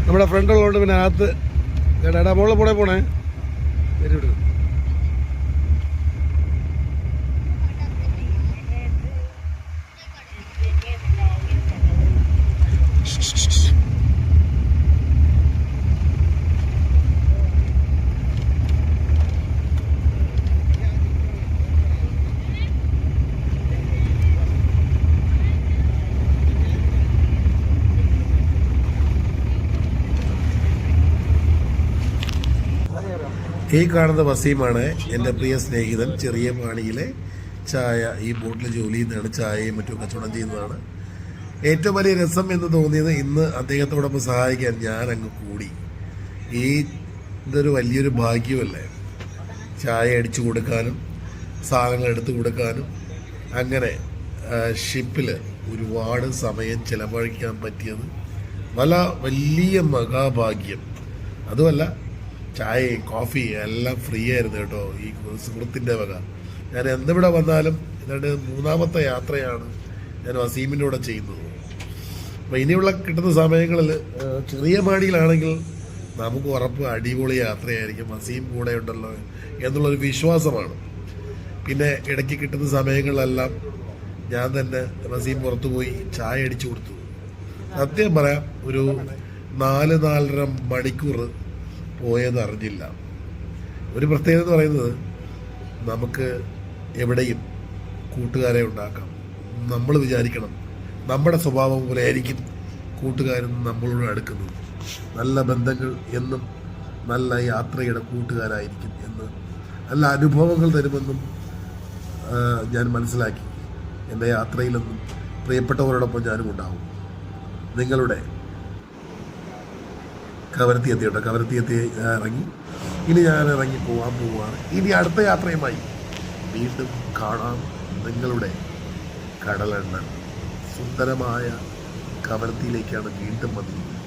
നമ്മുടെ ഫ്രണ്ട് ഉള്ളതുകൊണ്ട് പിന്നെ അകത്ത് എടാ മോളെ പോണേ വെരി ഗുഡ്. ഈ കാണുന്ന വസീമാണ് എൻ്റെ പ്രിയ സ്നേഹിതൻ. ചെറിയ പാണിയിലെ ചായ ഈ ബോട്ടിൽ ജോലി ചെയ്യുന്നതാണ്, ചായയും മറ്റും കച്ചവടം ചെയ്യുന്നതാണ്. ഏറ്റവും വലിയ രസം എന്ന് തോന്നിയത് ഇന്ന് അദ്ദേഹത്തോടൊപ്പം സഹായിക്കാൻ ഞാൻ അങ്ങ് കൂടി. ഇതൊരു വലിയൊരു ഭാഗ്യമല്ലേ, ചായ അടിച്ചു കൊടുക്കാനും സാധനങ്ങൾ എടുത്തു കൊടുക്കാനും. അങ്ങനെ ഷിപ്പിൽ ഒരുപാട് സമയം ചിലവഴിക്കാൻ പറ്റിയത് വലിയ മഹാഭാഗ്യം. അതുമല്ല, ചായയും കോഫിയും എല്ലാം ഫ്രീ ആയിരുന്നു കേട്ടോ, ഈ സുഹൃത്തിൻ്റെ വക. ഞാൻ എന്തിവിടെ വന്നാലും എന്നിട്ട് 3ാമത്തെ യാത്രയാണ് ഞാൻ വസീമിൻ്റെ കൂടെ ചെയ്യുന്നത്. അപ്പോൾ ഇനിയുള്ള കിട്ടുന്ന സമയങ്ങളിൽ ചെറിയ മാടിയിലാണെങ്കിൽ നമുക്ക് ഉറപ്പ് അടിപൊളി യാത്രയായിരിക്കും, വസീം കൂടെ ഉണ്ടല്ലോ എന്നുള്ളൊരു വിശ്വാസമാണ്. പിന്നെ ഇടയ്ക്ക് കിട്ടുന്ന സമയങ്ങളിലെല്ലാം ഞാൻ തന്നെ വസീം പുറത്തു പോയി ചായ അടിച്ചു കൊടുത്തു. സത്യം പറയാം, ഒരു 4-4.5 മണിക്കൂർ പോയത് അറിഞ്ഞില്ല. ഒരു പ്രത്യേകത എന്ന് പറയുന്നത്, നമുക്ക് എവിടെയും കൂട്ടുകാരെ ഉണ്ടാക്കാം. നമ്മൾ വിചാരിക്കണം നമ്മുടെ സ്വഭാവം പോലെ ആയിരിക്കും കൂട്ടുകാരും നമ്മളോട് അടുക്കുന്നത്. നല്ല ബന്ധങ്ങൾ എന്നും നല്ല യാത്രയുടെ കൂട്ടുകാരായിരിക്കും എന്ന്, നല്ല അനുഭവങ്ങൾ തരുമെന്നും ഞാൻ മനസ്സിലാക്കി. എൻ്റെ യാത്രയിലൊന്നും പ്രിയപ്പെട്ടവരോടൊപ്പം ഞാനും ഉണ്ടാവും. നിങ്ങളുടെ കവരത്തി എത്തി കേട്ടോ, കവരത്തി എത്തി ഇറങ്ങി. ഇനി ഞാൻ ഇറങ്ങി പോവാണ്. ഇനി അടുത്ത യാത്രയുമായി വീണ്ടും കാണാം. നിങ്ങളുടെ കടലെണ്ണ സുന്ദരമായ കവരത്തിയിലേക്കാണ് വീണ്ടും വന്നിരിക്കുന്നത്.